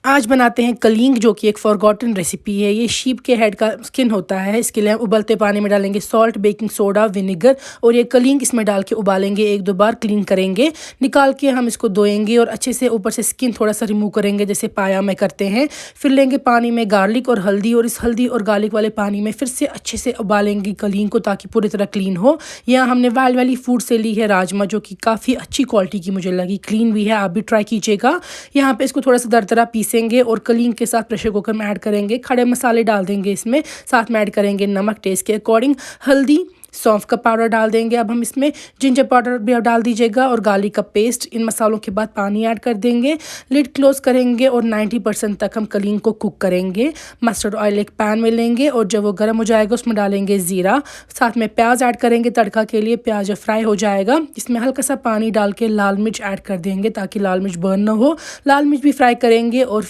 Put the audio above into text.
आज बनाते हैं कलींग, जो कि एक फॉरगॉटन रेसिपी है। ये शीप के हेड का स्किन होता है। इसके लिए हम उबलते पानी में डालेंगे सॉल्ट, बेकिंग सोडा, विनेगर और ये कलींग इसमें डाल के उबालेंगे। एक दो बार क्लीन करेंगे, निकाल के हम इसको धोएंगे और अच्छे से ऊपर से स्किन थोड़ा सा रिमूव करेंगे, जैसे पाया में करते हैं। फिर लेंगे पानी में गार्लिक और हल्दी, और इस हल्दी और गार्लिक वाले पानी में फिर से अच्छे से उबालेंगे कलींग को, ताकि पूरी तरह क्लीन हो। यहाँ हमने वाइल्ड वैली फूड से ली है राजमा, जो कि काफ़ी अच्छी क्वालिटी की मुझे लगी, क्लीन भी है। आप भी ट्राई कीजिएगा। यहाँ पे इसको थोड़ा सा दरदरा पीसेंगे और कलींग के साथ प्रेशर कुकर में ऐड करेंगे। खड़े मसाले डाल देंगे इसमें, साथ में ऐड करेंगे नमक टेस्ट के अकॉर्डिंग, हल्दी, सौंफ का पाउडर डाल देंगे। अब हम इसमें जिंजर पाउडर भी डाल दीजिएगा और गार्लिक का पेस्ट। इन मसालों के बाद पानी ऐड कर देंगे, लिड क्लोज करेंगे और 90% तक हम कलींग को कुक करेंगे। मस्टर्ड ऑयल एक पैन में लेंगे और जब वो गर्म हो जाएगा उसमें डालेंगे ज़ीरा, साथ में प्याज ऐड करेंगे तड़का के लिए। प्याज जब फ्राई हो जाएगा इसमें हल्का सा पानी डाल के लाल मिर्च ऐड कर देंगे, ताकि लाल मिर्च बर्न ना हो। लाल मिर्च भी फ्राई करेंगे और